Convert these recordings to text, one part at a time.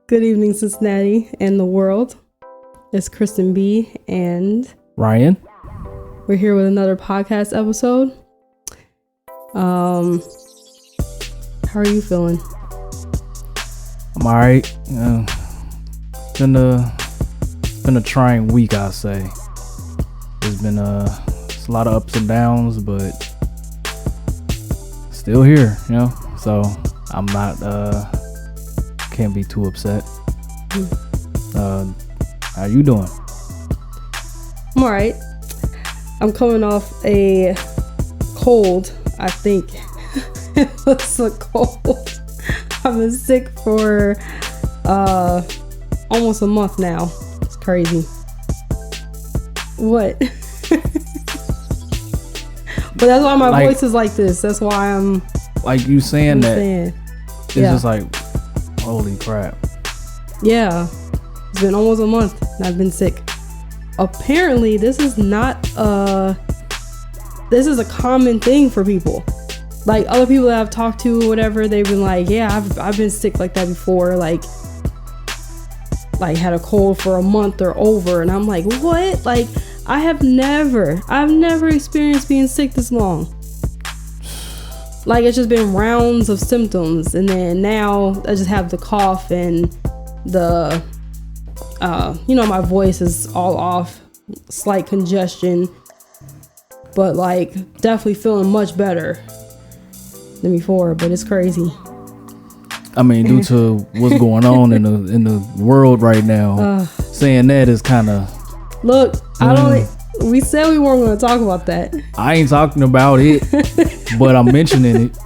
Good evening, Cincinnati and the world. It's Kristyn B and Ryan. We're here with another podcast episode. How are you feeling? I'm all right. Been a trying week, I'll say. There's been it's a lot of ups and downs, but still here, So I'm not can't be too upset. How you doing? I'm all right. I'm coming off a cold. I think it was a cold. I've been sick for almost a month now. It's crazy. What? But that's why my voice is like this. That's why I'm like you saying that. It's yeah. just like, holy crap. Yeah. It's been almost a month and I've been sick. Apparently, this is a common thing for people. Like other people that I've talked to or whatever, they've been like, yeah, I've been sick like that before, like had a cold for a month or over, and I'm like, what? Like I've never experienced being sick this long. Like it's just been rounds of symptoms, and then now I just have the cough and the my voice is all off, slight congestion, but like definitely feeling much better than before. But it's crazy. I mean, due to what's going on in the world right now, saying that is kind of. Look, we said we weren't going to talk about that. I ain't talking about it, but I'm mentioning it.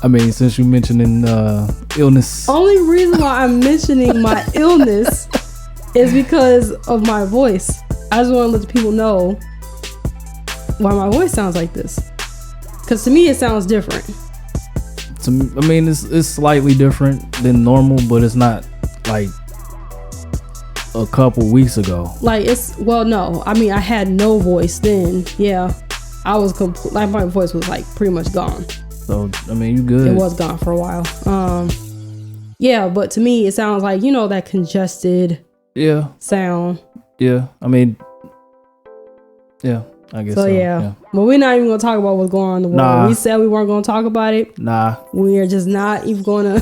I mean, since you mentioning illness. Only reason why I'm mentioning my illness is because of my voice. I just want to let the people know why my voice sounds like this. Because to me, it sounds different. I mean, it's slightly different than normal, but it's not like a couple weeks ago. Like no. I mean, I had no voice then. Yeah, I was my voice was like pretty much gone. So I mean, you good? It was gone for a while. Yeah, but to me, it sounds like that congested. Yeah. Sound. Yeah. I mean. Yeah. I guess so. Yeah. But we're not even gonna talk about what's going on in the world. Nah. We said we weren't gonna talk about it. Nah. We are just not even gonna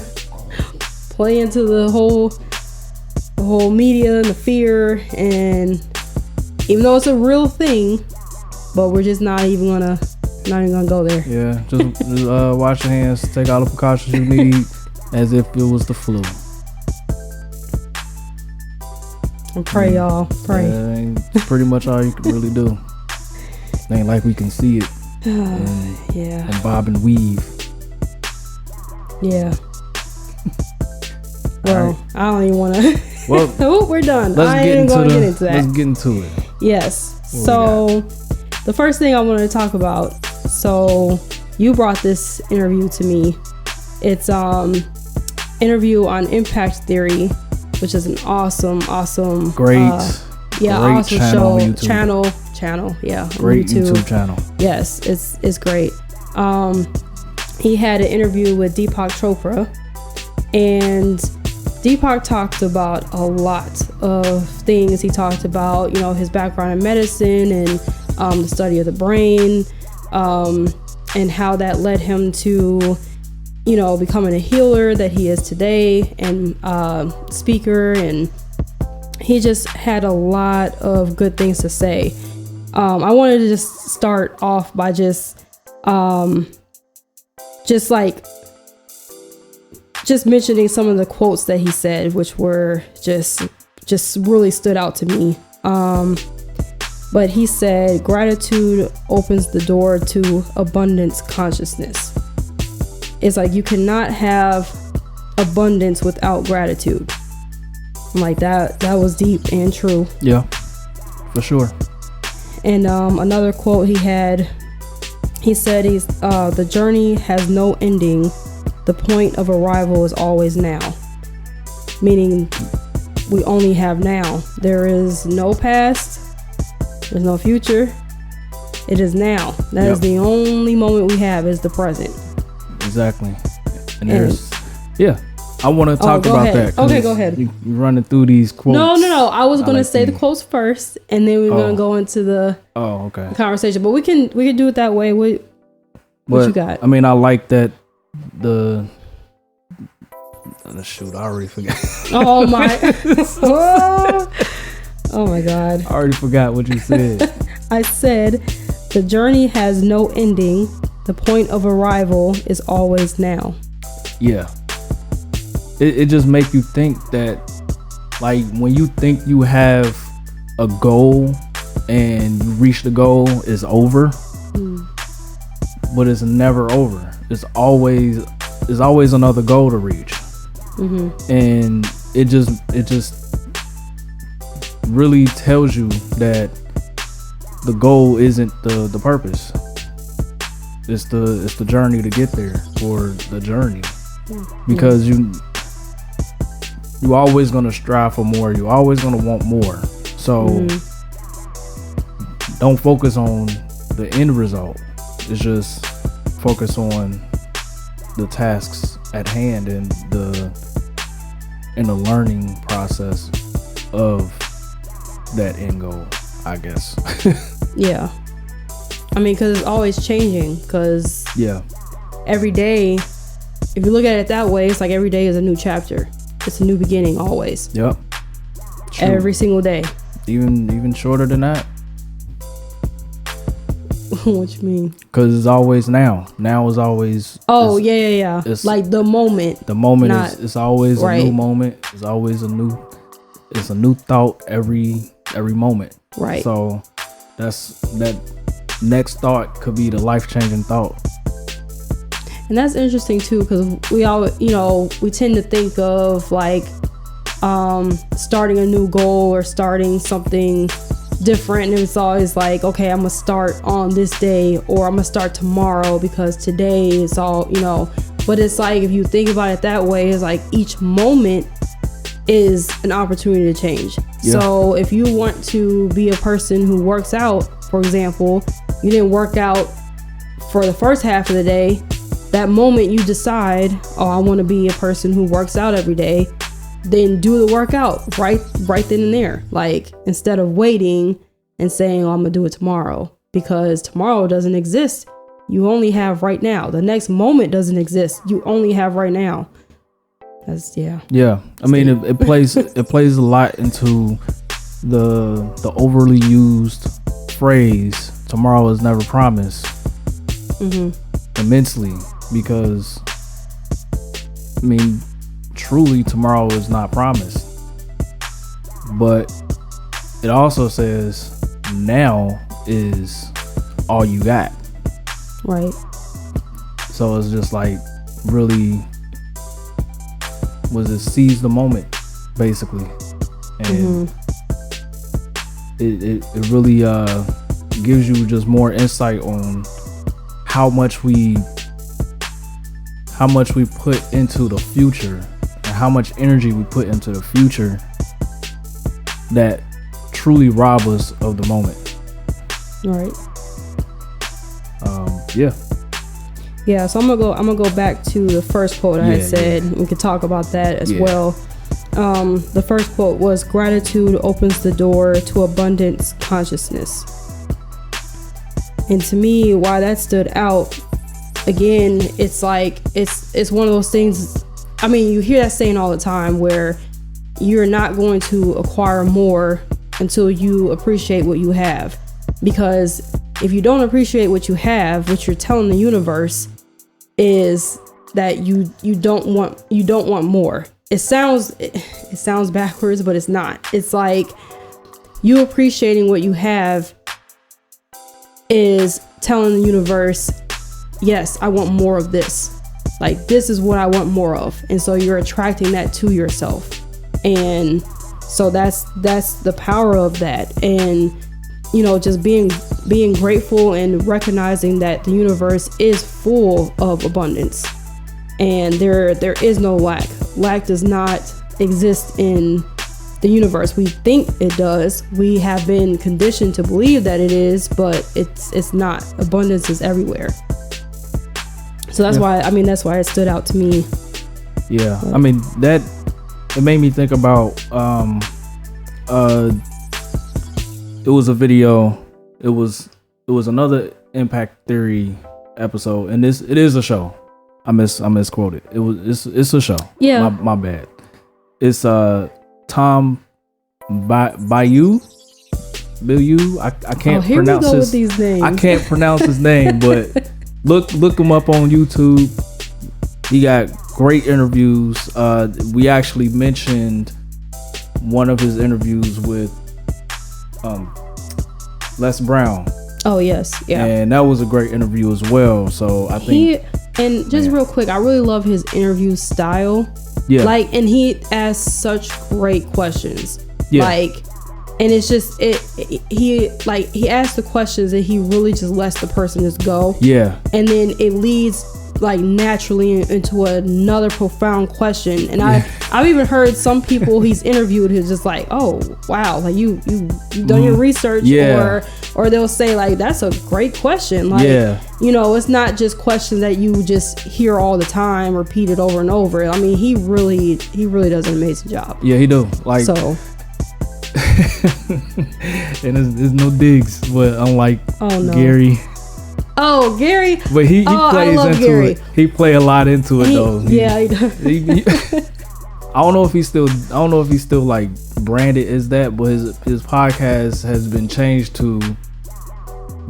play into the whole media and the fear, and even though it's a real thing, but we're just not even gonna go there. Yeah. Just wash your hands, take all the precautions you need, as if it was the flu. And pray, y'all. Pray. Yeah, that's pretty much all you can really do. Ain't like we can see it. And bob and weave. Yeah. Well, right. I don't even want to. Well, we're done. Let's get into that. Let's get into it. Yes. So, the first thing I wanted to talk about. So, you brought this interview to me. It's interview on impact theory, which is an awesome, great, great awesome show. Channel, yeah. Great YouTube channel. Yes, it's great. He had an interview with Deepak Chopra, and Deepak talked about a lot of things. He talked about, his background in medicine and the study of the brain, and how that led him to, becoming a healer that he is today, and speaker, and he just had a lot of good things to say. I wanted to just start off by just mentioning some of the quotes that he said, which were just really stood out to me. But he said, gratitude opens the door to abundance consciousness. It's like you cannot have abundance without gratitude. I'm like, that was deep and true. Yeah, for sure. And another quote he said, the journey has no ending. The point of arrival is always now. Meaning we only have now. There is no past. There's no future. It is now. That is the only moment we have, is the present. Exactly. And there's, yeah. I want to talk about ahead. that. Okay, go ahead. You running through these quotes. No. I was gonna say the quotes first, and then we were gonna go into the conversation. But we can do it that way. What you got? I mean, I like that shoot, I already forgot. Oh my! Oh my God! I already forgot what you said. I said, the journey has no ending. The point of arrival is always now. Yeah. It just make you think that, like, when you think you have a goal and you reach the goal, it's over. But it's never over. It's always another goal to reach. And it just really tells you that the goal isn't the purpose. It's the journey to get there, or the journey, because you always gonna strive for more. You always gonna want more. So don't focus on the end result. It's just focus on the tasks at hand and the learning process of that end goal, I guess. Yeah. I mean, because it's always changing. Because every day, if you look at it that way, it's like every day is a new chapter. It's a new beginning always. Yep. True. Every single day. Even shorter than that. What you mean? Because it's always now. Now is always. Oh yeah. It's like the moment. The moment is always a new moment. It's always a new thought every moment. Right. So that next thought could be the life-changing thought. And that's interesting too, because we all, we tend to think of like starting a new goal or starting something different, and it's always like, okay, I'm gonna start on this day, or I'm gonna start tomorrow because today is all, but it's like, if you think about it that way, it's like each moment is an opportunity to change. So if you want to be a person who works out, for example, you didn't work out for the first half of the day. That moment you decide, I want to be a person who works out every day, then do the workout right then and there. Like, instead of waiting and saying, I'm gonna do it tomorrow, because tomorrow doesn't exist. You only have right now. The next moment doesn't exist. You only have right now. That's I mean, it plays a lot into the overly used phrase, tomorrow is never promised, immensely, because I mean, truly tomorrow is not promised, but it also says now is all you got. Right. So it's just like, really, seize the moment, basically. And it really gives you just more insight on how much we put into the future, and how much energy we put into the future that truly rob us of the moment. Right. So I'm gonna go back to the first quote I had said. We could talk about that as well. The first quote was, gratitude opens the door to abundance consciousness. And to me, why that stood out, again, it's like, it's one of those things. I mean, you hear that saying all the time, where you're not going to acquire more until you appreciate what you have. Because if you don't appreciate what you have, what you're telling the universe is that you don't want more. It sounds backwards, but it's not. It's like, you appreciating what you have is telling the universe, yes, I want more of this. Like, this is what I want more of. And so you're attracting that to yourself. And so that's the power of that. And, just being grateful and recognizing that the universe is full of abundance. And there is no lack. Lack does not exist in the universe. We think it does. We have been conditioned to believe that it is, but it's not. Abundance is everywhere. So that's why it stood out to me. Yeah, I mean that it made me think about it was a video. It was another Impact Theory episode, and it is a show. I misquoted. It's a show. Yeah, my bad. It's Tom Bilyeu. I can't pronounce we go with these names. I can't pronounce his name, but look him up on YouTube. He got great interviews. We actually mentioned one of his interviews with Les Brown. Oh yes, yeah. And that was a great interview as well. So I think real quick, I really love his interview style. Yeah. Like, and he asks such great questions. Yeah. Like, and it's just he asks the questions and he really just lets the person just go. Yeah. And then it leads like naturally into another profound question. And I've even heard some people he's interviewed who's just like, oh wow, like you've done your research. Yeah. Or they'll say like, that's a great question. Like, you know, it's not just questions that you just hear all the time, repeated over and over. I mean, he really does an amazing job. Yeah, he do. Like, so. And there's no digs, but unlike Gary. Oh, Gary. But he plays into Gary. it. He play a lot into it though. He does. I don't know if he's still like branded as that, but his podcast has been changed to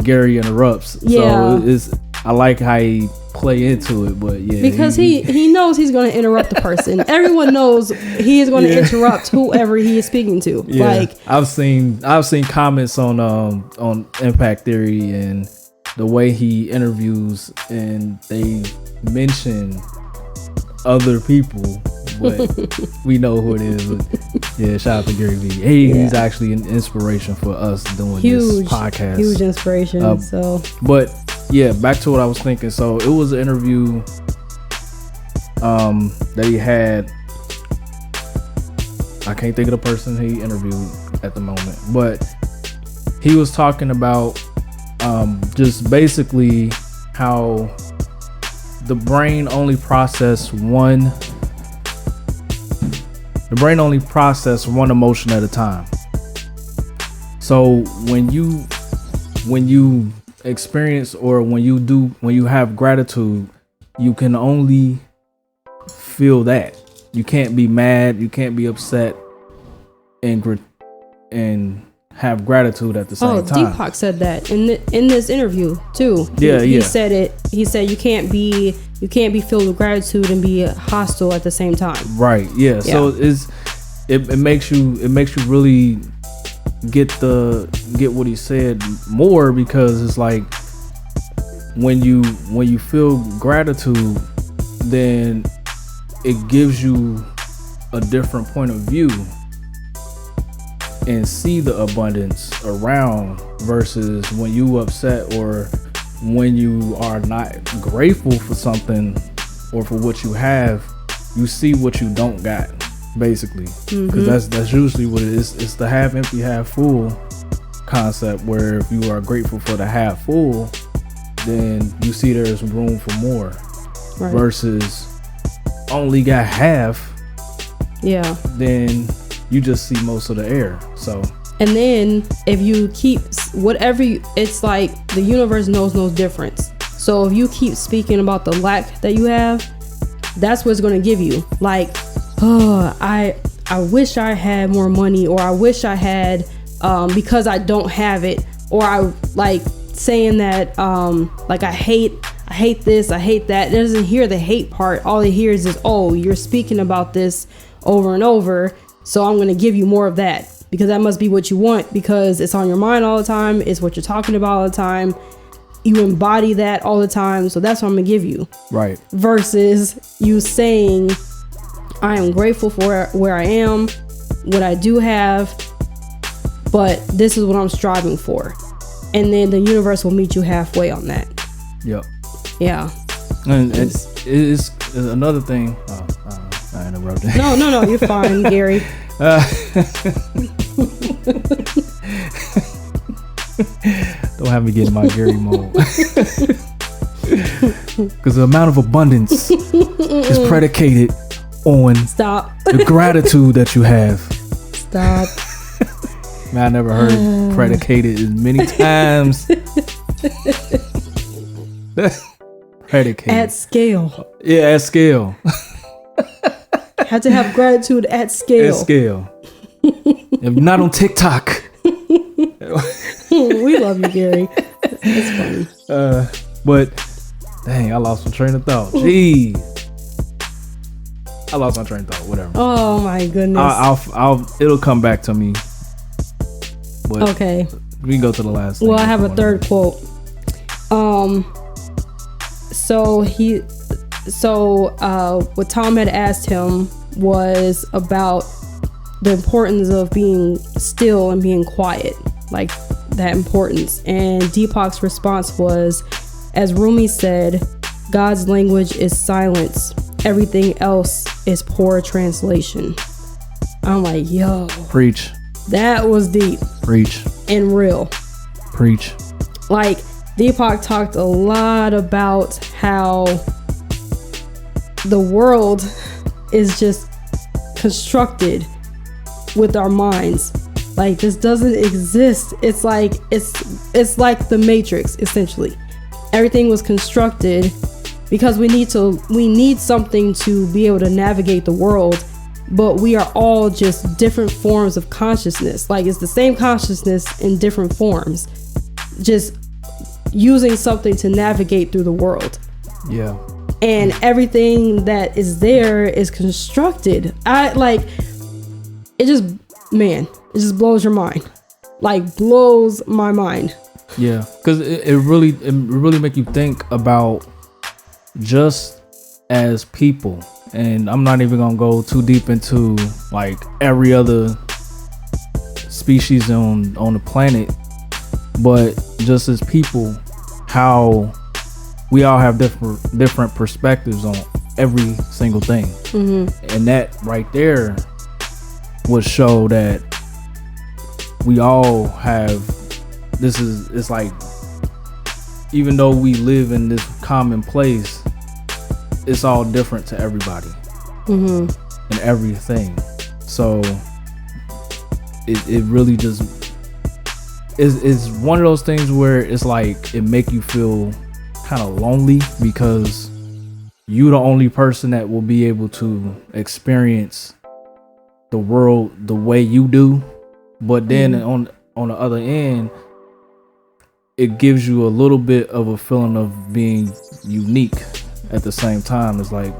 Gary Interrupts. Yeah. So I like how he play into it, but yeah. Because he knows he's going to interrupt the person. Everyone knows he is going to interrupt whoever he is speaking to. Yeah. Like, I've seen comments on Impact Theory and the way he interviews, and they mention other people, but we know who it is. But yeah, shout out to Gary V. He's actually an inspiration for us doing this podcast. Huge inspiration. But yeah, back to what I was thinking. So it was an interview that he had. I can't think of the person he interviewed at the moment, but he was talking about just basically how the brain only process one emotion at a time. So when you experience, or when you have gratitude, you can only feel that. You can't be mad, you can't be upset and have gratitude at the same time. Oh, Deepak said that in this interview too. He said it. He said you can't be filled with gratitude and be hostile at the same time. Right. Yeah. So it makes you really get what he said more, because it's like when you feel gratitude, then it gives you a different point of view and see the abundance around, versus when you upset or when you are not grateful for something or for what you have, you see what you don't got, basically. Because that's usually what it is. It's the half empty, half full concept, where if you are grateful for the half full, then you see there's room for more. Right. Versus only got half, then you just see most of the air. So, and then if you keep it's like the universe knows no difference. So if you keep speaking about the lack that you have, that's what's going to give you. Like, oh, I wish I had more money, or I wish I had, because I don't have it, or I like saying that, like I hate this, I hate that. It doesn't hear the hate part. All it hears is, oh, you're speaking about this over and over, so I'm going to give you more of that, because that must be what you want, because it's on your mind all the time. It's what you're talking about all the time. You embody that all the time, so that's what I'm going to give you. Right. Versus you saying, I am grateful for where I am, what I do have, but this is what I'm striving for. And then the universe will meet you halfway on that. Yep. Yeah. And it's another thing. I interrupted. No, you're fine, Gary. Don't have me get in my Gary mode. Because the amount of abundance is predicated on Stop. the gratitude that you have. Stop. Man, I never heard predicated as many times. Predicated. At scale. Yeah, at scale. Had to have gratitude at scale. At scale. If not on TikTok. We love you, Gary. It's funny. But dang, I lost my train of thought. Jeez. I lost my train of thought. Whatever. Oh my goodness. It'll come back to me. But okay. We can go to the last thing. Well, I have a third quote. What Tom had asked him was about the importance of being still and being quiet, like that importance. And Deepak's response was, as Rumi said, God's language is silence. Everything else is poor translation. I'm like, yo. Preach. That was deep. Preach. And real. Preach. Like, Deepak talked a lot about how the world is just constructed with our minds. Like, this doesn't exist. It's like the Matrix, essentially. Everything was constructed because we need something to be able to navigate the world, but we are all just different forms of consciousness. Like, it's the same consciousness in different forms, just using something to navigate through the world. Yeah. And everything that is there is constructed. It just blows your mind. Like, blows my mind. Yeah, because it really make you think about just as people. And I'm not even gonna go too deep into like every other species on the planet, but just as people, how we all have different perspectives on every single thing. Mm-hmm. And that right there would show that we all have it's like, even though we live in this common place, it's all different to everybody. Mm-hmm. And everything. So it really just is one of those things where it's like it make you feel kind of lonely, because you the only person that will be able to experience the world the way you do. But then on the other end, it gives you a little bit of a feeling of being unique at the same time. It's like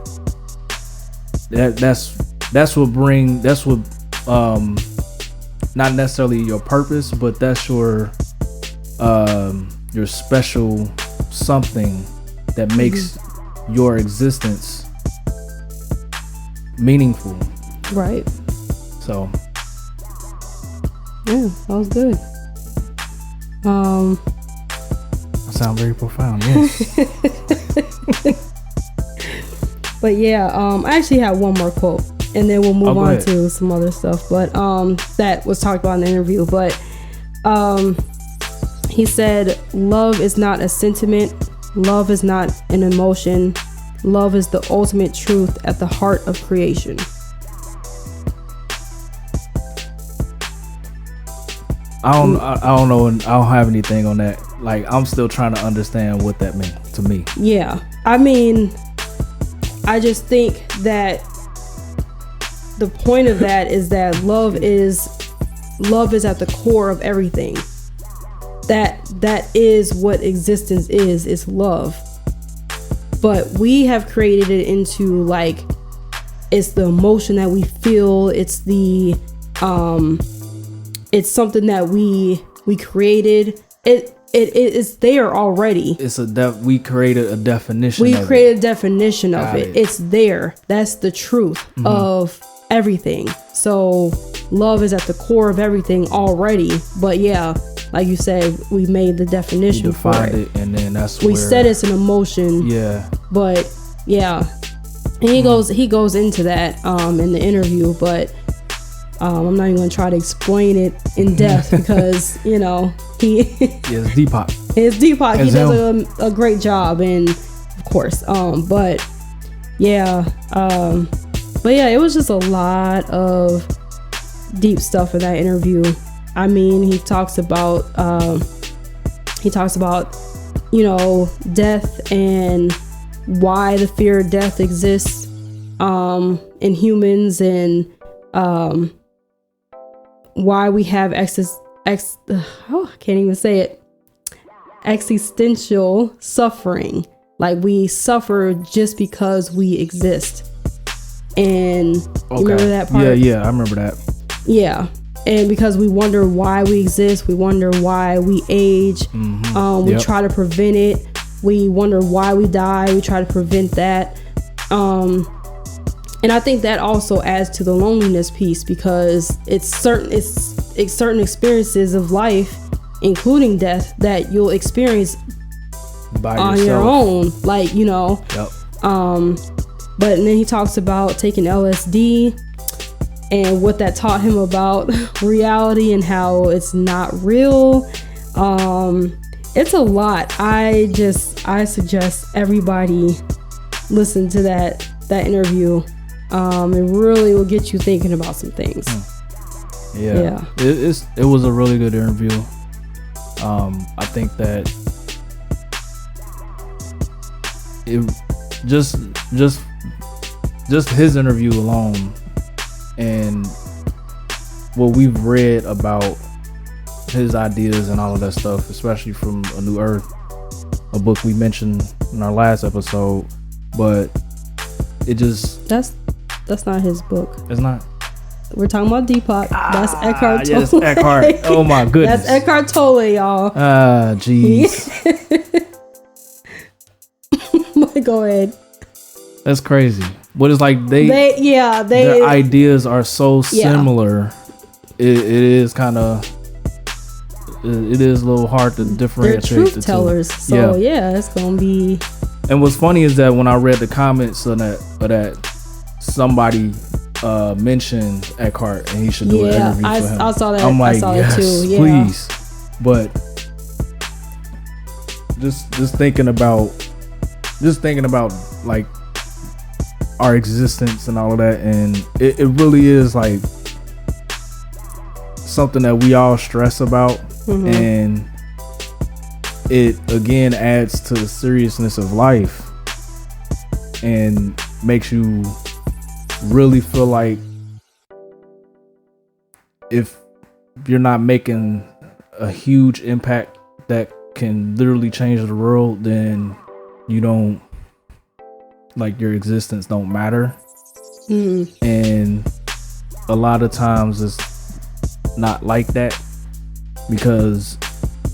that's what not necessarily your purpose, but that's your special something that makes your existence meaningful. Right. So yeah, that was good. I sound very profound, yes. But yeah, I actually have one more quote, and then we'll move on to some other stuff. But that was talked about in the interview. But he said, love is not a sentiment. Love is not an emotion. Love is the ultimate truth at the heart of creation. I don't know. I don't have anything on that. Like, I'm still trying to understand what that meant to me. Yeah. I mean, I just think that the point of that is that love is at the core of everything. That is what existence is love. But we have created it into, like, it's the emotion that we feel. It's the it's something that we created. It is there already. We created a definition. We created a definition of it. It's there. That's the truth of everything. So love is at the core of everything already. But yeah, like you said, we made the definition for it. And then we said it's an emotion. Yeah. But yeah, and he goes into that in the interview, but I'm not even gonna try to explain it in depth because it's Deepak. It's Deepak. He does a great job, and of course, but yeah, But yeah, it was just a lot of deep stuff in that interview. I mean, he talks about you know, death and why the fear of death exists in humans, and why we have I can't even say it, existential suffering. Like, we suffer just because we exist. And you remember that part? Yeah, I remember that. Yeah. And because we wonder why we exist, we wonder why we age. We try to prevent it. We wonder why we die. We try to prevent that. And I think that also adds to the loneliness piece, because it's certain experiences of life, including death, that you'll experience by on yourself. your own. Like, you know. Yep. But then he talks about taking LSD and what that taught him about reality and how it's not real. It's a lot. I suggest everybody listen to that interview. It really will get you thinking about some things. Yeah. It was a really good interview. I think that it just his interview alone, and what we've read about his ideas and all of that stuff, especially from A New Earth, a book we mentioned in our last episode, but it just that's not his book. It's not. We're talking about Deepak. That's Eckhart Tolle. Yes, Eckhart. Oh my goodness. That's Eckhart Tolle, y'all. Jeez. Go ahead. That's crazy. But it's like their ideas are so similar. It is kind of, it is a little hard to differentiate. They're truth tellers. So it's gonna be. And what's funny is that when I read the comments of that somebody mentioned Eckhart and he should do an interview for him. I saw that. I'm like, I saw yes, it too. Yeah. Please. But just thinking about like our existence and all of that, and it really is like something that we all stress about, and it again adds to the seriousness of life and makes you really feel like if you're not making a huge impact that can literally change the world, then you don't, like, your existence don't matter. And a lot of times it's not like that, because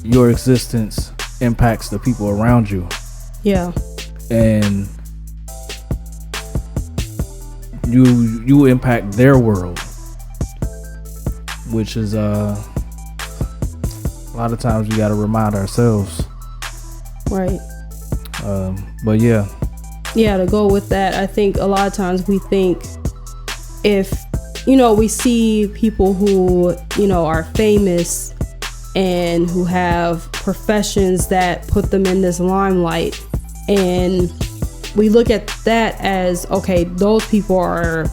your existence impacts the people around you. Yeah. And you impact their world, which is a lot of times we got to remind ourselves. Right. But yeah, to go with that, I think a lot of times we think, if we see people who are famous and who have professions that put them in this limelight, and we look at that as, okay, those people are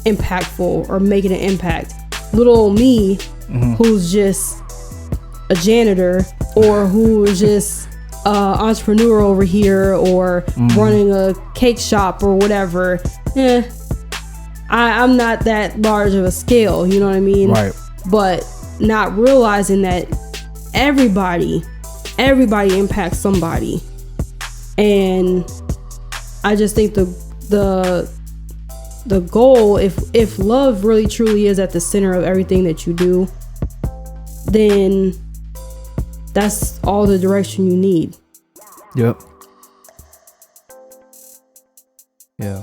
impactful or making an impact. Little old me, who's just a janitor, or who is just entrepreneur over here, or running a cake shop or whatever, I'm not that large of a scale, you know what I mean? Right. But not realizing that everybody impacts somebody. And I just think the goal, if love really truly is at the center of everything that you do, then that's all the direction you need. Yep. Yeah.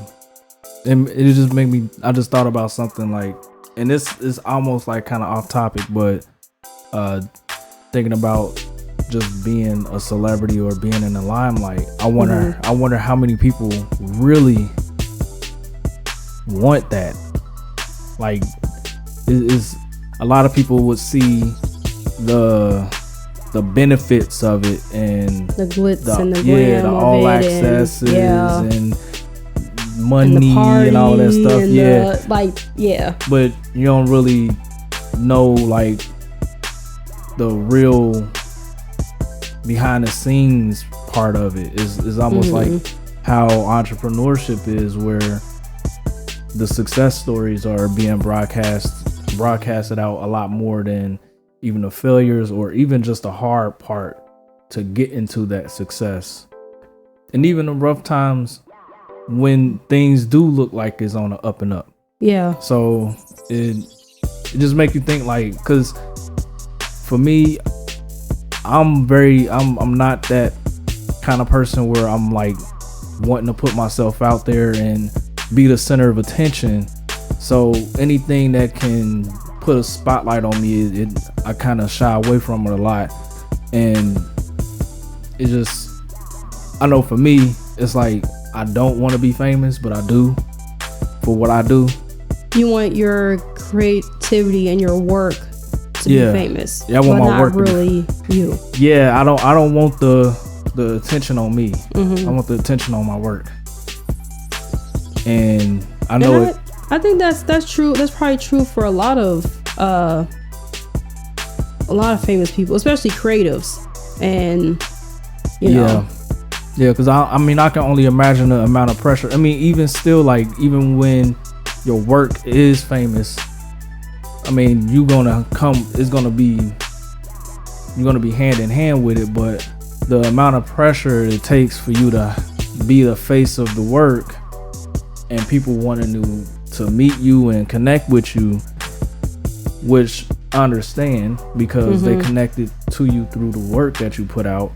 And it just made me, I just thought about something like, and this is almost like kind of off topic, but thinking about just being a celebrity or being in the limelight, I wonder how many people really want that. Like, is a lot of people would see the benefits of it, and the glitz and the glam, the all accesses, and money and all that stuff. Yeah. But you don't really know like the real behind the scenes part of it. Is almost like how entrepreneurship is, where the success stories are being broadcasted out a lot more than even the failures or even just the hard part to get into that success. And even the rough times when things do look like it's on the up and up. Yeah. So it just make you think, like, because for me, I'm not that kind of person where I'm like wanting to put myself out there and be the center of attention. So anything that can put a spotlight on me, I kind of shy away from it a lot. And it just, I know for me, it's like I don't want to be famous, but I do for what I do. You want your creativity and your work to be famous. Yeah, I want my work really you. Yeah, I don't want the attention on me. I want the attention on my work. And I know I think that's true. That's probably true for a lot of famous people, especially creatives. And you know. Yeah, because I mean, I can only imagine the amount of pressure. I mean, even still, like, even when your work is famous, I mean, you're gonna be hand in hand with it, but the amount of pressure it takes for you to be the face of the work and people wanting to meet you and connect with you, which I understand because they connected to you through the work that you put out.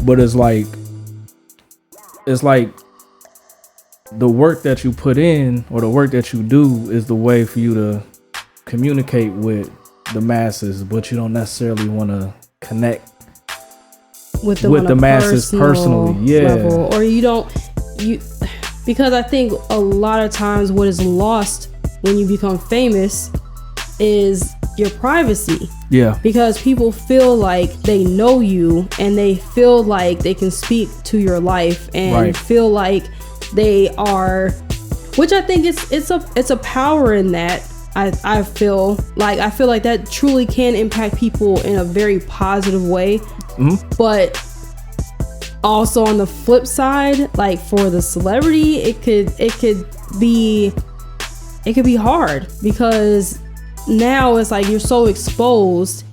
But it's like the work that you put in or the work that you do is the way for you to communicate with the masses, but you don't necessarily want to connect with the masses personally. Level. Or because I think a lot of times what is lost when you become famous is your privacy. Yeah. Because people feel like they know you and they feel like they can speak to your life and feel like they are, which I think it's a power in that. I feel like that truly can impact people in a very positive way. But also on the flip side, like for the celebrity, it could be hard because now it's like you're so exposed,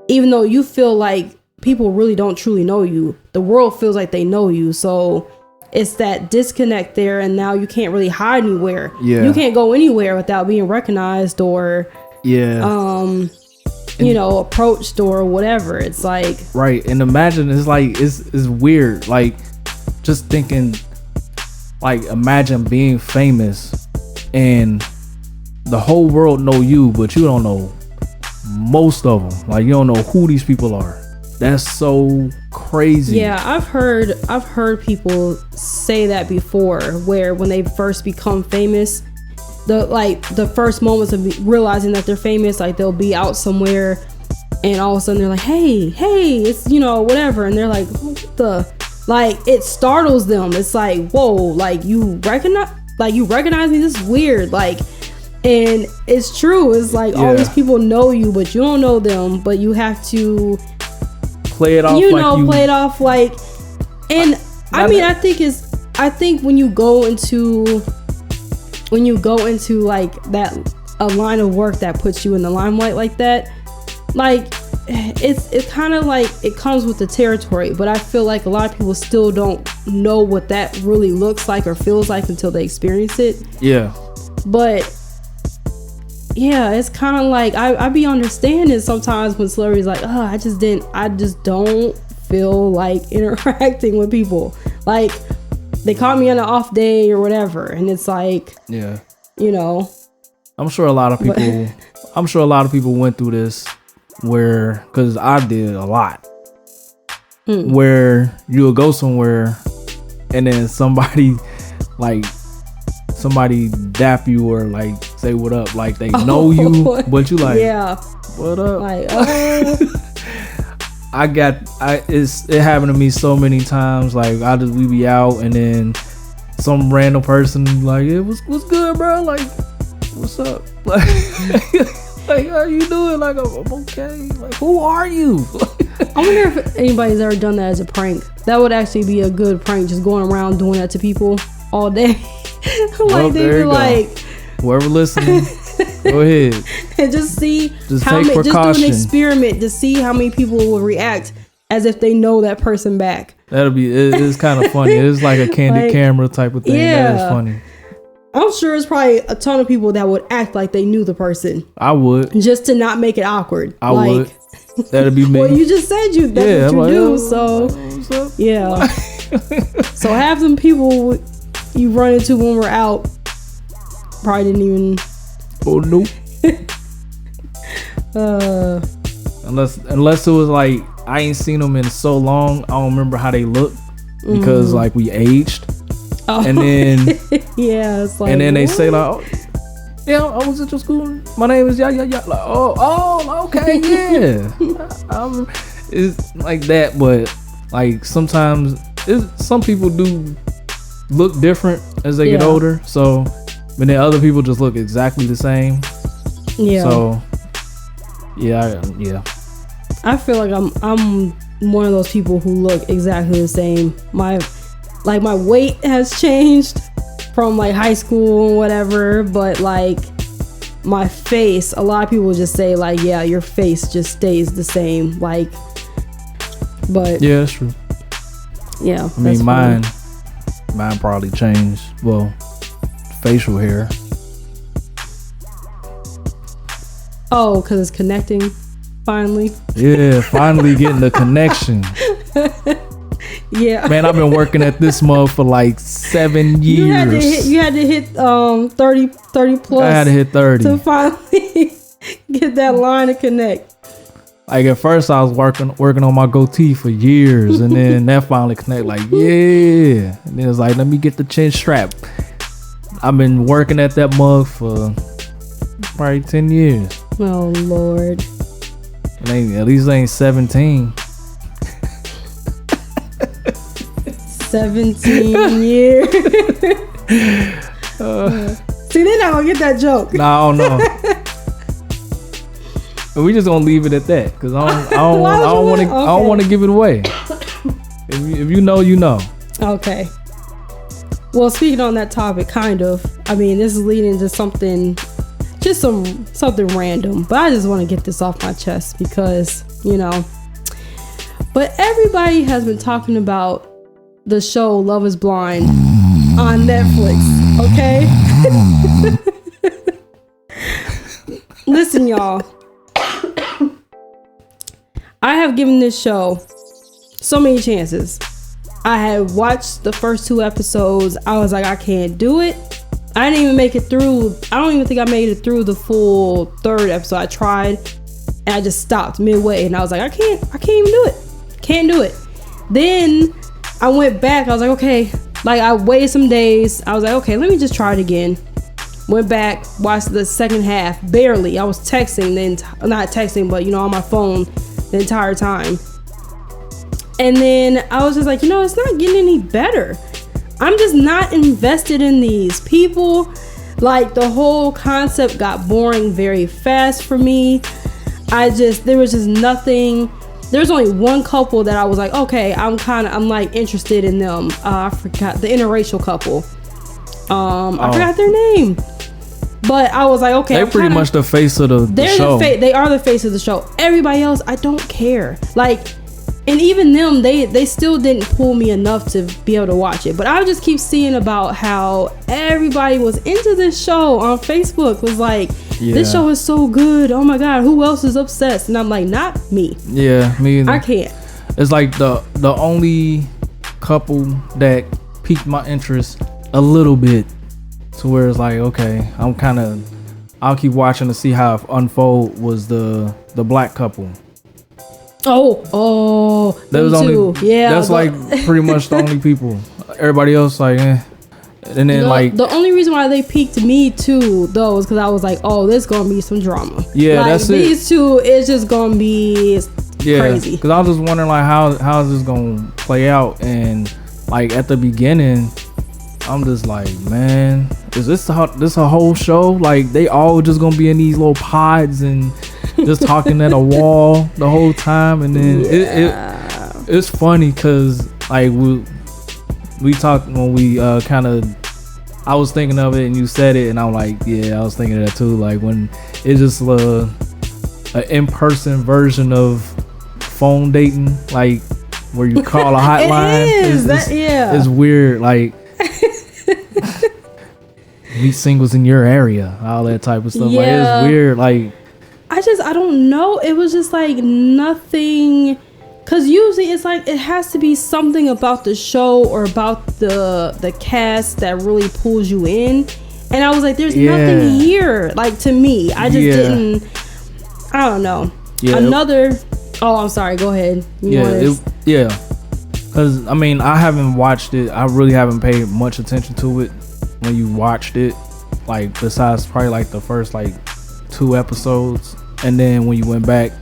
even though you feel like people really don't truly know you, the world feels like they know you. So it's that disconnect there, and now you can't really hide anywhere. Yeah. You can't go anywhere without being recognized or approached or whatever. It's like, right. And imagine, it's like it's weird, like just thinking, like, imagine being famous and the whole world know you, but you don't know most of them. Like, you don't know who these people are. That's so crazy. Yeah, I've heard people say that before, where when they first become famous, the first moments of realizing that they're famous, like they'll be out somewhere and all of a sudden they're like, hey, it's, whatever. And they're like, what the, like, it startles them. It's like, whoa, like you recognize me? This is weird. Like, and it's true. It's like all these people know you, but you don't know them, but you have to play it off and I think when you go into like that, a line of work that puts you in the limelight like that, like it's kind of like it comes with the territory. But I feel like a lot of people still don't know what that really looks like or feels like until they experience it. Yeah. But yeah, it's kind of like I be understanding sometimes when celebrities like, I just don't feel like interacting with people. Like, they caught me on an off day or whatever, and it's like, I'm sure a lot of people went through this, where, because I did a lot, where you'll go somewhere and then somebody dap you or like say what up, like they know you, but you like, what up? Like, it happened to me so many times. Like we be out and then some random person like, "It was what's good, bro? Like, what's up? Like, like how you doing? Like, I'm okay. Like, who are you?" I wonder if anybody's ever done that as a prank. That would actually be a good prank, just going around doing that to people all day. Like they be like, whoever listening, go ahead and just see just how many. precaution. Just do an experiment to see how many people will react as if they know that person back. That'll be. It's kind of funny. It's like a candid camera type of thing. Yeah. That is funny. I'm sure it's probably a ton of people that would act like they knew the person. I would, just to not make it awkward. I would. That'd be me. Well, you just said that's what you do. So what's up? Yeah. So have some people you run into when we're out probably didn't even. Oh no. Unless it was like I ain't seen them in so long, I don't remember how they look because like we aged. Oh. And then yeah, it's like, and then what? they say like, "Oh, yeah, I was at your school. My name is yeah." Like, oh, okay, yeah. It's like that, but like sometimes some people do look different as they get older. So, but then other people just look exactly the same. Yeah. So, yeah. I feel like I'm one of those people who look exactly the same. My weight has changed from like high school and whatever, but like my face, a lot of people just say like, yeah, your face just stays the same. Like, but yeah, that's true. Yeah, I mean mine probably changed. Well, facial hair. Oh, because it's connecting finally. Yeah, finally getting the connection. Yeah, man, I've been working at this mug for like 7 years. You had to hit 30 plus. I had to hit 30 to finally get that line to connect. Like at first I was working on my goatee for years, and then that finally connected. Like, yeah, and then it's like, let me get the chin strap. I've been working at that mug for probably 10 years. Oh Lord. At least it ain't 17. 17 years. See, they're not gonna get that joke. Nah, I don't know. We just gonna leave it at that, cause I don't want to give it away. If you know, you know. Okay. Well, speaking on that topic, kind of. I mean, this is leading to something random, but I just want to get this off my chest because, But everybody has been talking about the show Love is Blind on Netflix, okay? Listen, y'all. I have given this show so many chances. I had watched the first 2 episodes. I was like, I can't do it. I didn't even make it through. I don't even think I made it through the full 3rd episode. I tried and I just stopped midway, and I was like, I can't even do it. Can't do it. Then I went back. I was like, okay. Like, I waited some days. I was like, okay, let me just try it again. Went back, watched the second half. Barely. I was texting, not texting, but on my phone the entire time. And then I was just like, it's not getting any better. I'm just not invested in these people. Like, the whole concept got boring very fast for me. There was just nothing. There's only one couple that I was like, okay, I'm like interested in them. I forgot the interracial couple. I forgot their name. But I was like, okay. They're pretty much the face of the show. They are the face of the show. Everybody else, I don't care. Like, and even them, they still didn't pull me enough to be able to watch it. But I just keep seeing about how everybody was into this show on Facebook. Was like, this show is so good. Oh my God, who else is obsessed? And I'm like, not me. Yeah, me either. I can't. It's like the only couple that piqued my interest a little bit, to where it's like, okay, I'll keep watching to see how it unfold, was the black couple. Oh, that was that's like pretty much the only people. Everybody else like, eh. And then the only reason why they piqued me too, though, is because I was like, oh, there's gonna be some drama. Yeah, like, that's these two, it's just gonna be crazy. Because I was just wondering like how is this gonna play out, and like at the beginning, I'm just like, man, is this a whole show? Like, they all just gonna be in these little pods and just talking at a wall the whole time? And then it's funny because like we talked when we kind of, I was thinking of it and you said it and I'm like, yeah, I was thinking of that too. Like when it's just an in-person version of phone dating, like where you call a hotline. It's weird. Like meet singles in your area, all that type of stuff. Like it's weird. Like I don't know. It was just like nothing. Cause usually it's like it has to be something about the show or about the cast that really pulls you in. And I was like, there's nothing here. Like to me, I just didn't. I don't know. Yeah, I'm sorry. Go ahead. Cause I mean, I haven't watched it. I really haven't paid much attention to it when you watched it. Like besides probably like the first like 2 episodes, and then when you went back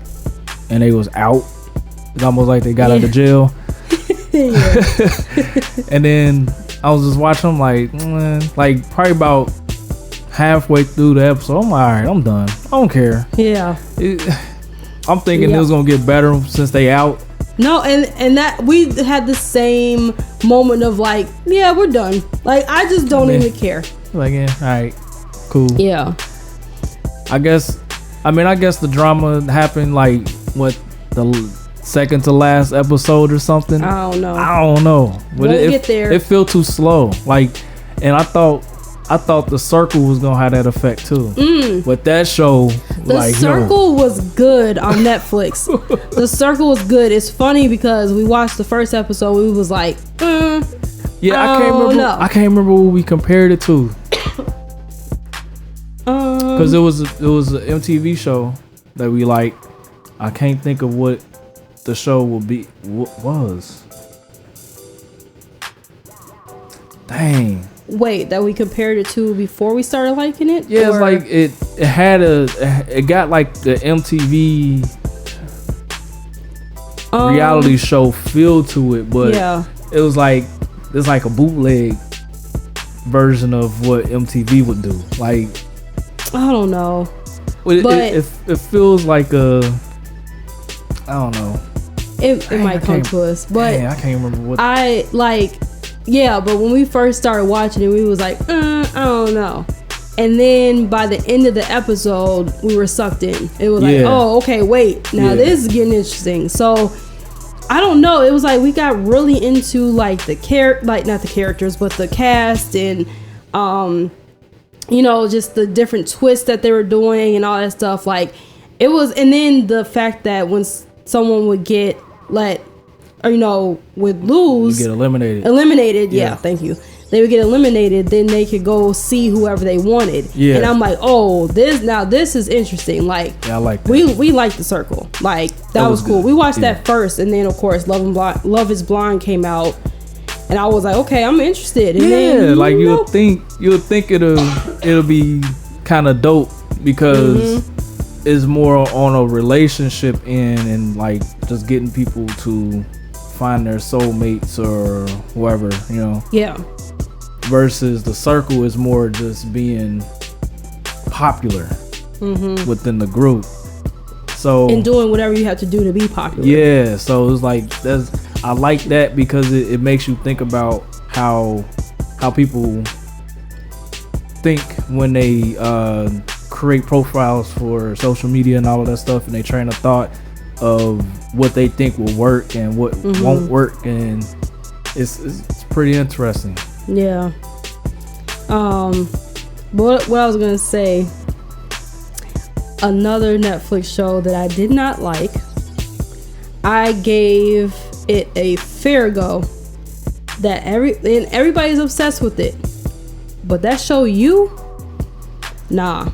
and they was out. It's almost like they got out of jail. And then I was just watching them like probably about halfway through the episode. I'm like, all right, I'm done. I don't care. Yeah. I'm thinking it was going to get better since they out. No, and that we had the same moment of like, yeah, we're done. Like, I just don't even care. Like, yeah, all right, cool. Yeah. I guess the drama happened like the second to last episode or something. I don't know. But we'll get there. It felt too slow. Like, and I thought The Circle was gonna have that effect too. But that show, The Circle was good on Netflix. The Circle was good. It's funny because we watched the first episode. We was like, I can't remember what we compared it to. Because it was an MTV show that we like. I can't think of what the show was. Dang. Wait, that we compared it to before we started liking it? Yeah, it's like it got like the MTV reality show feel to it, but it was like it's like a bootleg version of what MTV would do. Like, I don't know. But it feels like I don't know. It might come to us, but I can't remember what I like. Yeah, but when we first started watching it, we was like, I don't know. And then by the end of the episode, we were sucked in. It was like, oh, okay, wait, now this is getting interesting. So I don't know. It was like we got really into like not the characters, but the cast and just the different twists that they were doing and all that stuff. Like it was, and then the fact that when someone would get would lose, you get eliminated. Thank you. They would get eliminated, then they could go see whoever they wanted. Yeah. And I'm like, oh, this is interesting. Like, yeah, I like that. We liked The Circle. Like, that was cool. Good. We watched that first, and then of course Love is Blind came out, and I was like, okay, I'm interested. And then, like you'll think it'll be kind of dope because it's more on a relationship end and like just getting people to find their soulmates or whoever, Yeah. Versus The Circle is more just being popular within the group. So and doing whatever you have to do to be popular. Yeah. So it's like I like that because it makes you think about how people think when they create profiles for social media and all of that stuff, and they train of thought of what they think will work and what won't work, and it's pretty interesting. Yeah. What I was gonna say, another Netflix show that I did not like, I gave it a fair go. That everybody's obsessed with it, but that show, nah.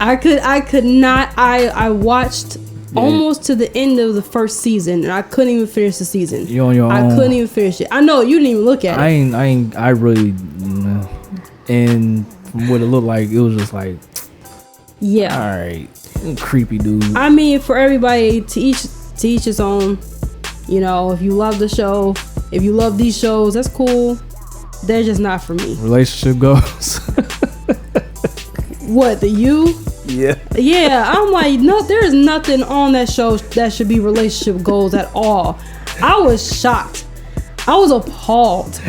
I could not. I watched almost to the end of the first season, and I couldn't even finish the season. You on your own. I couldn't even finish it. I know you didn't even look at it. I really, and from what it looked like, it was just like, yeah, all right, creepy dude. I mean, for everybody, to each his own. If you love the show, if you love these shows, that's cool. they're just not for me. Relationship goals. What, the You? Yeah, I'm like, no, there is nothing on that show that should be relationship goals at all. I was shocked. I was appalled.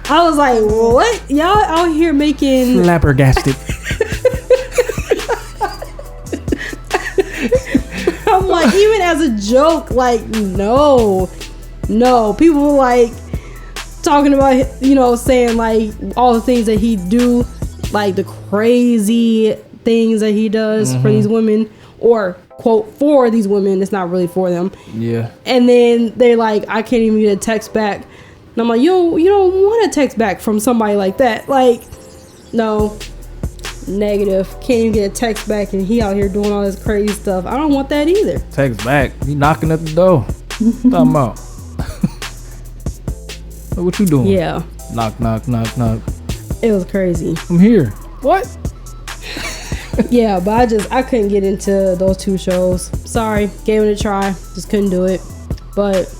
I was like, what? Y'all out here making... Flabbergasted. I'm like, even as a joke, like, no. People like talking about, you know, saying like all the things that he do, like the crazy things that he does for these women, or quote for these women. It's not really for them. Yeah. And then they're like, I can't even get a text back. And I'm like, you don't want a text back from somebody like that. Like, no. Negative. Can't even get a text back, and he out here doing all this crazy stuff. I don't want that either. Text back. He knocking at the door. Talking about. What you doing? Yeah. Knock. It was crazy. I'm here. What? Yeah, but I couldn't get into those two shows. Sorry, gave it a try. Just couldn't do it. But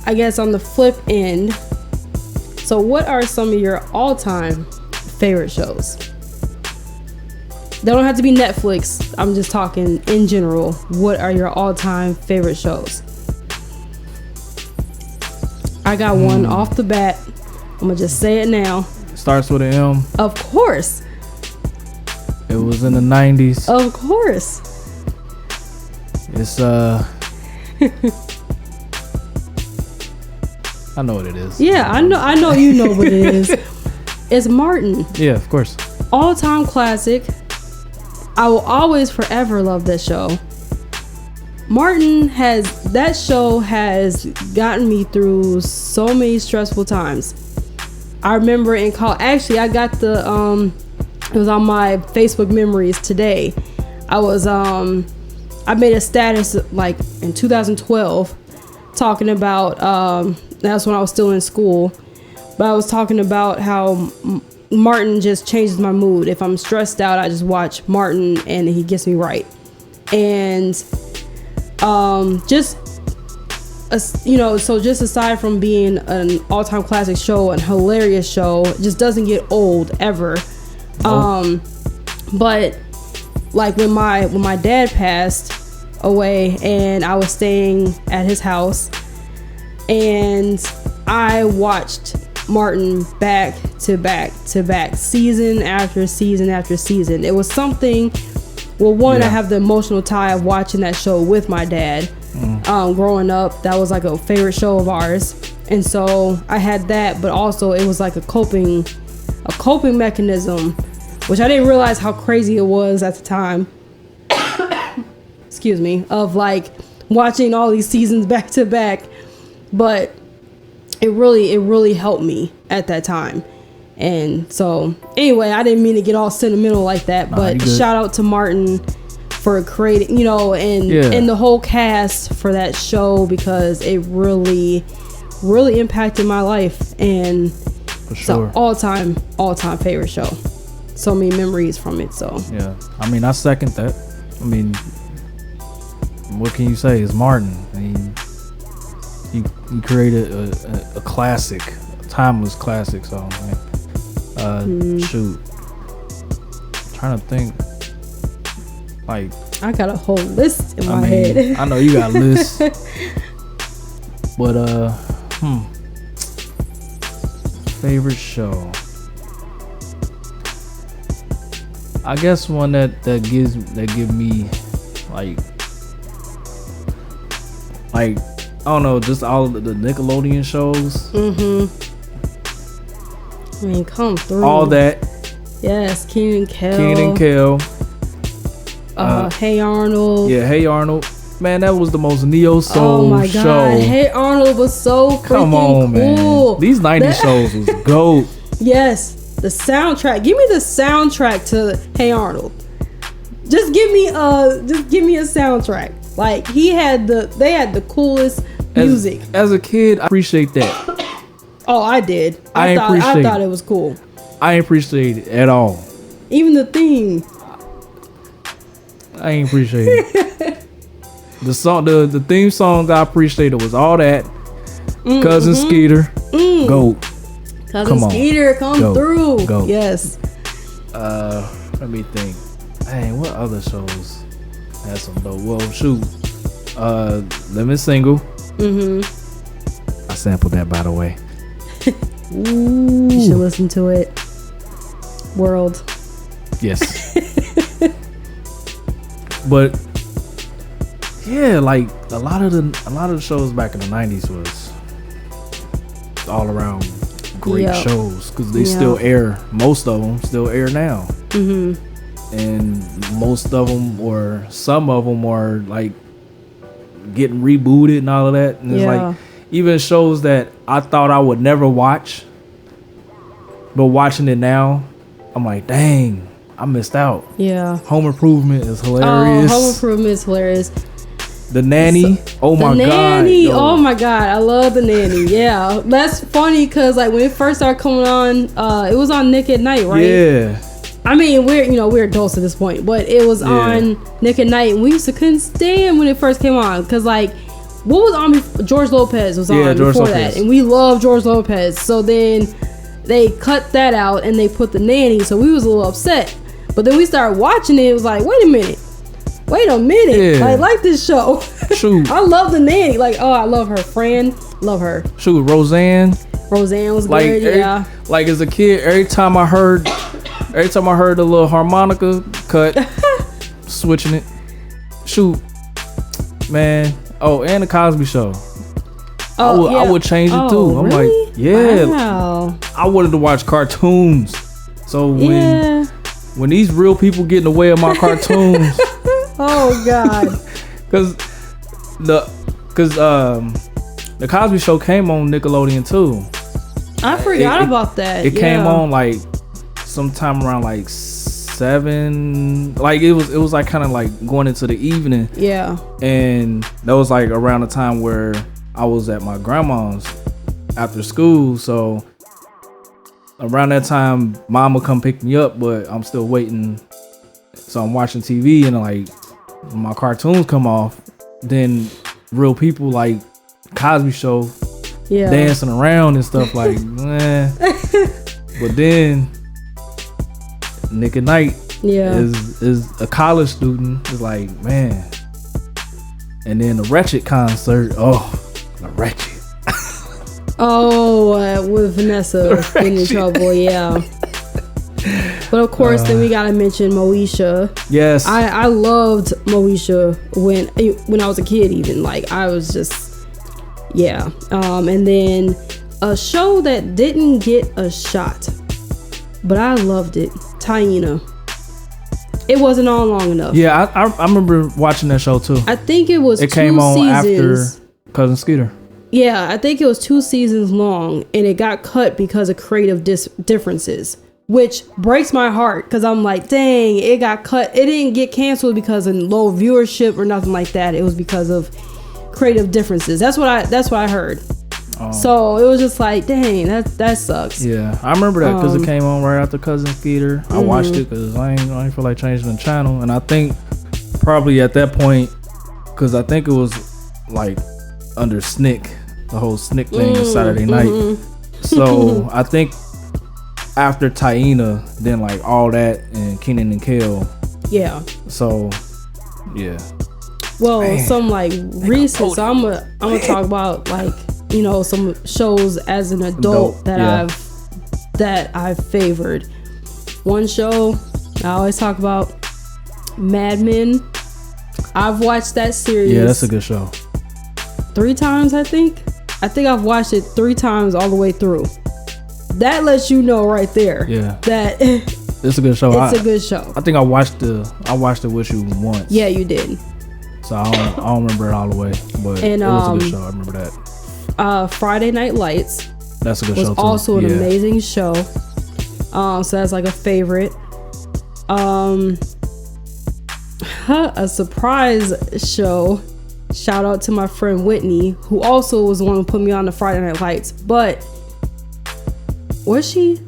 I guess on the flip end, so what are some of your all-time favorite shows? They don't have to be Netflix. I'm just talking in general. What are your all-time favorite shows? I got one off the bat. I'm gonna just say it now. Starts with an M. Of course. It was in the 90s. Of course. It's I know what it is. Yeah, I know you know what it is. It's Martin. Yeah, of course. All-time classic. I will always forever love that show. That show has gotten me through so many stressful times. I remember in college, actually I got it was on my Facebook memories today. I made a status like in 2012 talking about, that's when I was still in school, but I was talking about how Martin just changes my mood. If I'm stressed out, I just watch Martin and he gets me right. And just aside from being an all-time classic show and hilarious show, it just doesn't get old ever. But like when my dad passed away and I was staying at his house and I watched Martin back to back to back, season after season after season. It was something. Well, one, I have the emotional tie of watching that show with my dad. Growing up, that was like a favorite show of ours, and so I had that. But also, it was like a coping mechanism, which I didn't realize how crazy it was at the time. Excuse me, of like watching all these seasons back to back, but it really helped me at that time. And so anyway, I didn't mean to get all sentimental like that, but shout out to Martin for creating, and the whole cast for that show, because it really impacted my life. And for sure, so all-time favorite show. So many memories from it. So yeah, I mean, I second that. I mean, what can you say? It's Martin. I mean, he created a classic, a timeless classic. So shoot, I'm trying to think. Like, I got a whole list in my head. I know you got a list, but favorite show. I guess one that give me like I don't know, just all of the Nickelodeon shows. I mean, come through. All that. Yes, Kenan and Kel. Hey Arnold. Yeah, Hey Arnold. Man, that was the most neo-soul oh my God. show. Hey Arnold was so freaking Come on, cool. Man. These 90s shows was GOAT. Yes, the soundtrack. Give me the soundtrack to Hey Arnold. Just give me a soundtrack. Like they had the coolest music. As a kid, I appreciate that. Oh, I did. I thought it was cool. I ain't appreciate it at all. Even the theme. I ain't appreciate it. The theme songs I appreciated was all that. Cousin Skeeter, GOAT. Cousin Skeeter, come through. Go. Yes. Let me think. Dang, what other shows had some dope? Well, shoot. Living Single. Mm-hmm. I sampled that, by the way. Ooh. You should listen to it. World. Yes. But yeah, like a lot of the shows back in the 90s was all around great shows because they still air. Most of them still air now. Mm-hmm. And most of them, or some of them, are like getting rebooted and all of that. And it's like even shows that I thought I would never watch, but watching it now, I'm like, dang, I missed out. Yeah. Home Improvement is hilarious. Oh, Home Improvement is hilarious. The Nanny. Oh my God. Oh my God. I love The Nanny. Yeah. That's funny because like when it first started coming on, it was on Nick at Night, right? Yeah. I mean, we're adults at this point, but it was on Nick at Night, and we couldn't stand when it first came on because like what was on before? George Lopez was on before that, and we love George Lopez. So then they cut that out and they put The Nanny, so we was a little upset. But then we started watching it. It was like, wait a minute. Yeah. I like this show. Shoot. I love The Nanny. Like, oh, I love her. Fran, love her. Shoot, Roseanne was like, good. Like as a kid, every time I heard the little harmonica cut, switching it. Shoot, man. Oh, and the Cosby Show. Oh, I would change it too. I'm really? like, yeah. Wow. I wanted to watch cartoons. So when these real people get in the way of my cartoons. Oh God. Because the Cosby Show came on Nickelodeon too. I forgot about that. It came on like sometime around like 7. Like it was like kind of like going into the evening. Yeah. And that was like around the time where I was at my grandma's after school. So around that time, Mom would come pick me up, but I'm still waiting. So I'm watching TV, and like when my cartoons come off, then real people like Cosby Show dancing around and stuff like, But then Nick at Night is a college student. Is like, man. And then the Wretched concert. Oh, the Wretched. With Vanessa in trouble, But of course, then we gotta mention Moesha. Yes, I loved Moesha when I was a kid. Even like I was just, and then a show that didn't get a shot, but I loved it. Taina. It wasn't on long enough. Yeah, I remember watching that show too. I think it was. It came on after Cousin Skeeter. Yeah, I think it was 2 seasons long, and it got cut because of creative differences, which breaks my heart because I'm like, dang, it got cut. It didn't get canceled because of low viewership or nothing like that. It was because of creative differences. That's what I heard. So it was just like, dang, that sucks. Yeah, I remember that because it came on right after Cousin Skeeter. I watched it because I ain't feel like changing the channel, and I think probably at that point, because I think it was like under Snick. The whole Snick thing was Saturday night. So I think after Taina, then like all that and Kenan and Kel. Yeah. So yeah. Well, some like recent. So I'm gonna talk about like, you know, some shows as an adult that I've favored. One show I always talk about, Mad Men. I've watched that series. Yeah, that's a good show. 3 times, I think I've watched it 3 times all the way through. That lets you know right there. Yeah. That it's a good show. It's a good show. I think I watched it with you once. Yeah, you did. So I don't remember it all the way, but it was a good show. I remember that. Friday Night Lights. That's a good show too. Was also an amazing show. So that's like a favorite. A surprise show. Shout out to my friend Whitney, who also was the one who put me on the Friday Night Lights. But was she?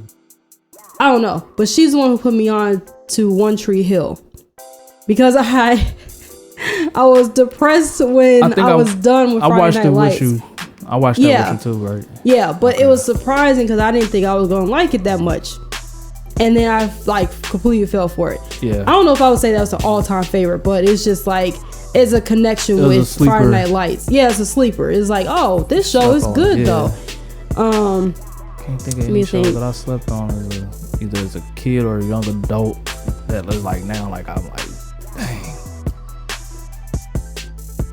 I don't know. But she's the one who put me on to One Tree Hill, because I was depressed when I was done with Friday Night Lights. I watched that with you too, right? Yeah, but it was surprising because I didn't think I was gonna like it that much, and then I like completely fell for it. Yeah, I don't know if I would say that was an all-time favorite, but it's just like it's a connection with Friday Night Lights. Yeah, it's a sleeper. It's like, oh, this show is good though. Can't think of any shows that I slept on either as a kid or a young adult that was like now, like I'm like, dang.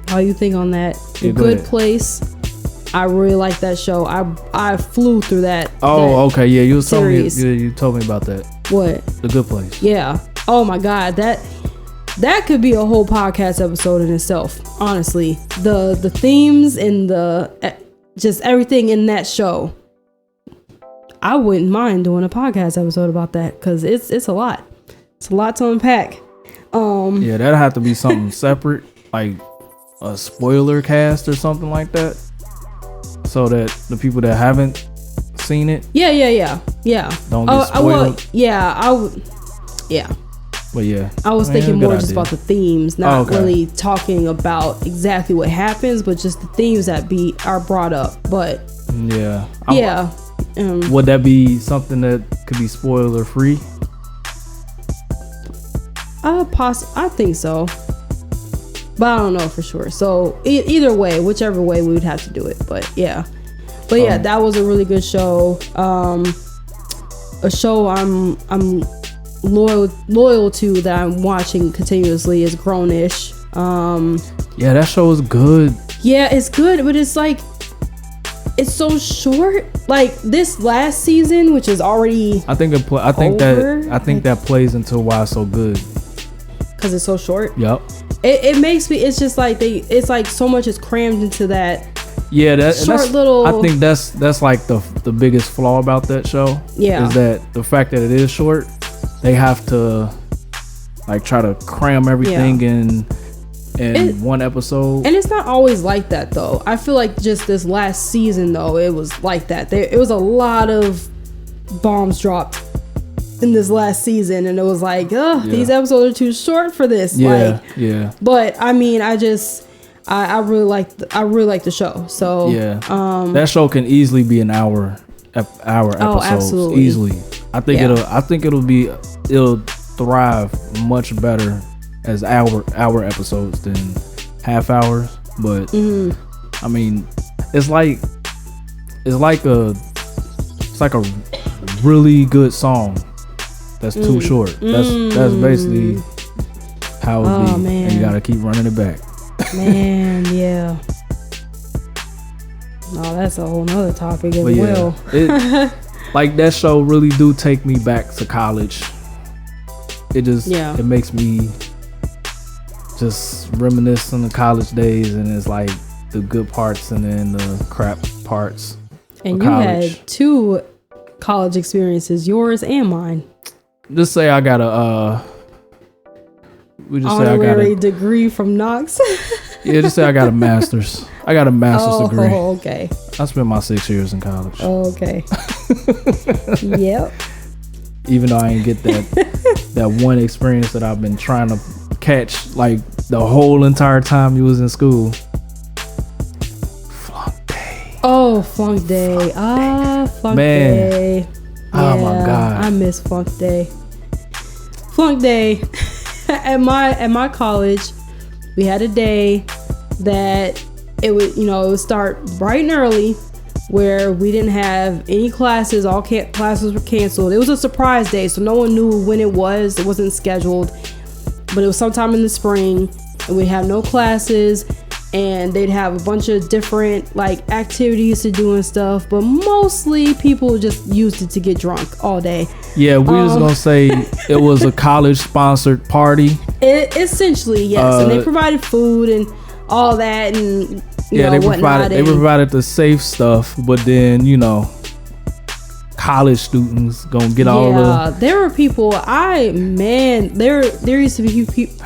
How you think on that? Yeah, Good Place. I really like that show. I flew through that. Oh, okay, yeah. You series. You told me about that. What? The Good Place. Yeah. Oh my God, that could be a whole podcast episode in itself. Honestly, the themes and the just everything in that show. I wouldn't mind doing a podcast episode about that because it's a lot. It's a lot to unpack. Yeah, that'd have to be something separate, like a spoiler cast or something like that, so that the people that haven't seen it, yeah, don't get spoiled. I would. Yeah. But yeah, I was thinking more just about the themes, not really talking about exactly what happens, but just the themes that are brought up. But yeah. Would that be something that could be spoiler free? I think so, but I don't know for sure. So either way, whichever way, we would have to do it. But yeah, that was a really good show. A show I'm loyal to that I'm watching continuously is Grownish. Yeah, that show is good. Yeah, it's good, but it's like it's so short. Like this last season, which is already I think that plays into why it's so good. Because it's so short. Yep. It makes me. It's just like it's like so much is crammed into that. Yeah, little. I think that's like the biggest flaw about that show. Yeah. Is that the fact that it is short, they have to like try to cram everything in one episode. And it's not always like that though. I feel like just this last season though, it was like that. It was a lot of bombs dropped in this last season, and it was like, these episodes are too short for this. Yeah, But I mean, I really like the show. So yeah, that show can easily be an hour episodes. Absolutely. Easily. I think it'll thrive much better as hour episodes than half hours. But I mean, it's like a really good song that's too short. That's basically how it be. Man. And you gotta keep running it back. Man, yeah. No, that's a whole nother topic as well. Like that show really do take me back to college. It makes me just reminisce on the college days, and it's like the good parts and then the crap parts. And you had 2 college experiences, yours and mine. Just say I got a honorary degree from Knox. Yeah, just say I got a master's. I got a master's degree. Oh, okay. I spent my 6 years in college. Oh, okay. Yep. Even though I ain't get that one experience that I've been trying to catch like the whole entire time you was in school. Flunk day. Oh, flunk day. Flunk day. Yeah, oh my God. I miss flunk day. Flunk day. At my college, we had a day that it would start bright and early, where we didn't have any classes. All classes were canceled. It was a surprise day, so no one knew when it was. It wasn't scheduled, but it was sometime in the spring, and we'd have no classes, and they'd have a bunch of different like activities to do and stuff, but mostly people just used it to get drunk all day. Yeah, we was gonna say it was a college sponsored party. Essentially, yes. And they provided food and all that, and they provided the safe stuff, but then college students gonna get all the. There were people. There used to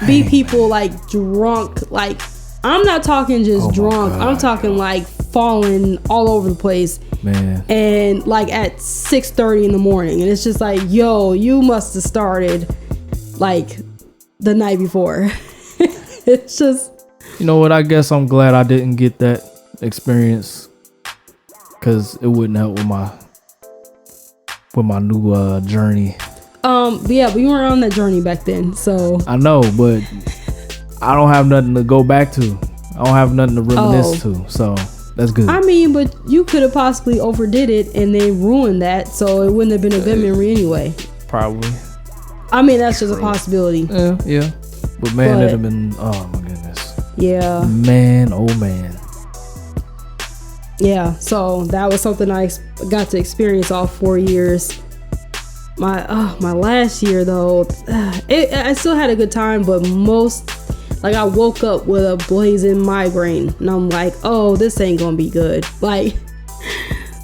be people like drunk. Like, I'm not talking just drunk. God, I'm talking like falling all over the place. Man. And like at 6:30 in the morning, and it's just like, yo, you must have started like the night before. It's just. You know what? I guess I'm glad I didn't get that experience because it wouldn't help with my new journey. Yeah, we weren't on that journey back then, so I know, but I don't have nothing to go back to. I don't have nothing to reminisce to, so that's good. I mean, but you could have possibly overdid it and then ruined that, so it wouldn't have been a good memory anyway. Probably. I mean, that's just a possibility. Yeah. But man, it'd have been, oh my goodness. Yeah. Man, oh man. Yeah, so that was something I got to experience all 4 years. My last year though, I still had a good time, but I woke up with a blazing migraine, and I'm like, oh, this ain't gonna be good. Like,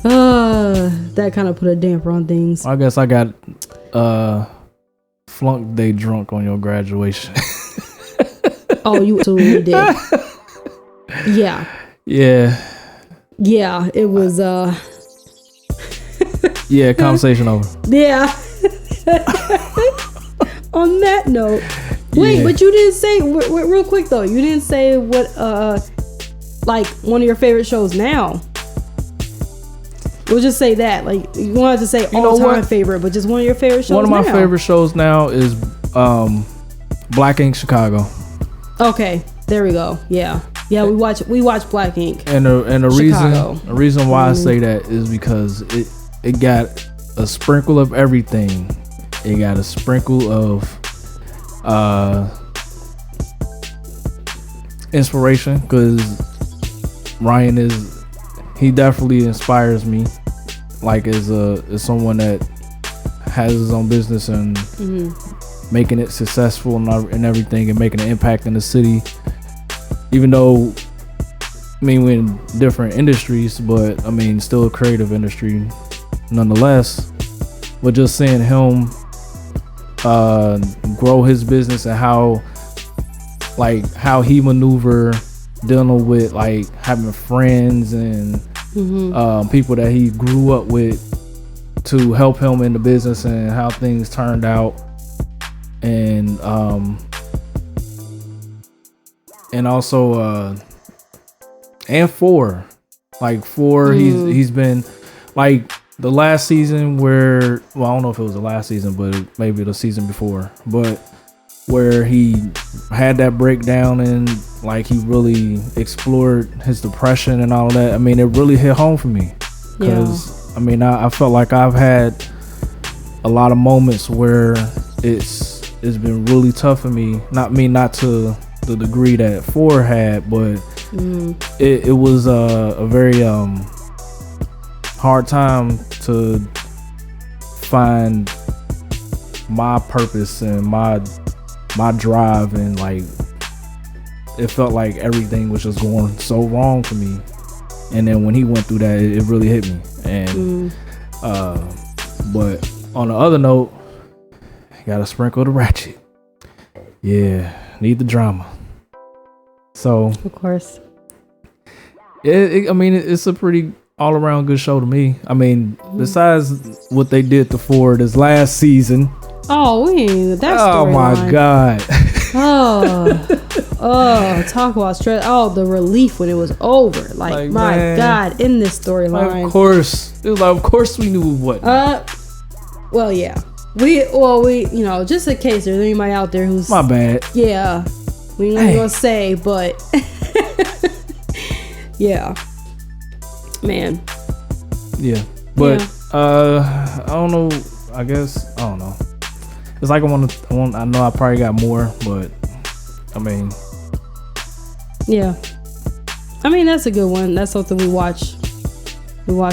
that kind of put a damper on things. I guess I got flunk day drunk on your graduation. Oh, you absolutely did. Yeah. Yeah, it was yeah, conversation over. Yeah. On that note, wait, but you didn't say real quick though. You didn't say what like one of your favorite shows now. We'll just say that. Like, you wanted to say all time favorite, but just one of your favorite shows now. One of my favorite shows now is Black Ink Chicago. Okay, there we go. Yeah, we watch Black Ink. And the reason why I say that is because it got a sprinkle of everything. It got a sprinkle of inspiration, because Ryan he definitely inspires me, like as someone that has his own business and making it successful and everything, and making an impact in the city, even though we're in different industries, but still a creative industry nonetheless. But just seeing him grow his business and how he maneuver dealing with like having friends and people that he grew up with to help him in the business, and how things turned out, and also and four he's been like the last season where, well, I don't know if it was the last season, but maybe the season before, but where he had that breakdown and like he really explored his depression and all of that. It really hit home for me, because I felt like I've had a lot of moments where it's been really tough for me. Not to the degree that 4 had, but it was a very hard time to find my purpose and my drive, and like it felt like everything was just going so wrong for me. And then when he went through that, it really hit me. And but on the other note, gotta sprinkle the ratchet. Yeah, need the drama. So of course, it's a pretty all around good show to me. Besides what they did to 4 this last season. Oh, that's oh my line. God. Talk about stress. Oh, the relief when it was over. Like my man. God, in this storyline. Of course. It was like, of course we knew what. Well, yeah. We, just in case there's anybody out there who's. My bad. Yeah. We ain't gonna say, but. Yeah. Man. Yeah. But, I don't know. I don't know. It's like I know I probably got more, but yeah. That's a good one. That's something we watch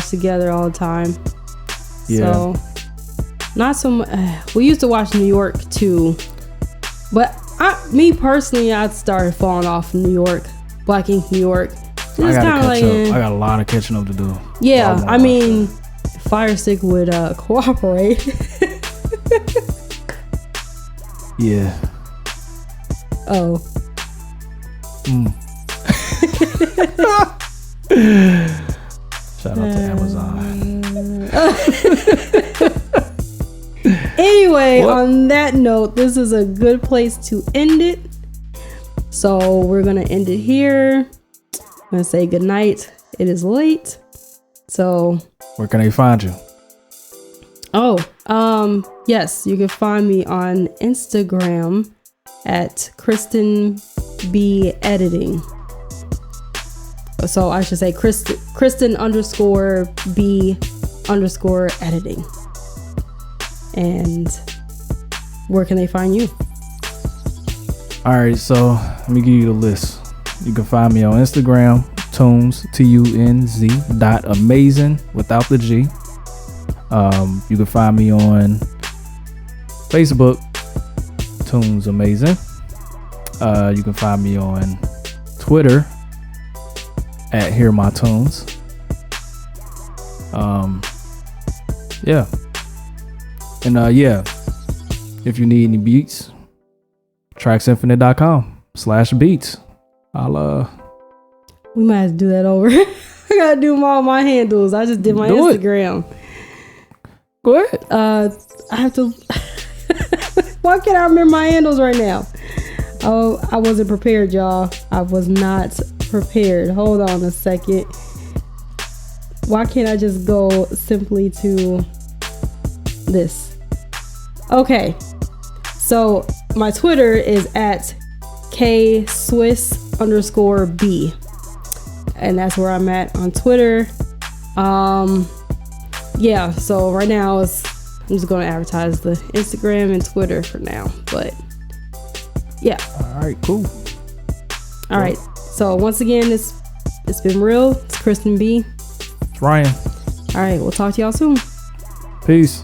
together all the time. Yeah. So, not so much. We used to watch New York too, but me personally, I started falling off in New York, Black Ink New York. I gotta catch up. I got a lot of catching up to do. Yeah, Fire Stick would cooperate. Yeah. Oh. Shout out to Amazon. Anyway, on that note, this is a good place to end it. So we're gonna end it here. I'm gonna say good night. It is late. So where can they find you? Yes, you can find me on Instagram at Kristyn B editing. So I should say Kristyn _B_ editing. And where can they find you? All right, so let me give you the list. You can find me on Instagram, Tunz, TUNZ.amazing without the G. You can find me on Facebook, Tunz Amazing. You can find me on Twitter at Hear My Tunes. Yeah. And if you need any beats, tracksinfinite.com/beats. We might have to do that over. I gotta do all my handles. I just did my Instagram. Go ahead. I have to. Why can't I remember my handles right now? Oh, I wasn't prepared, y'all. I was not prepared. Hold on a second. Why can't I just go simply to this? Okay. So my Twitter is at kswiss_b, and that's where I'm at on Twitter. Yeah, so right now I'm just going to advertise the Instagram and Twitter for now, but yeah. All right, cool. All right, so once again, it's been real. It's Kristyn B. It's Ryan. All right, we'll talk to y'all soon. Peace.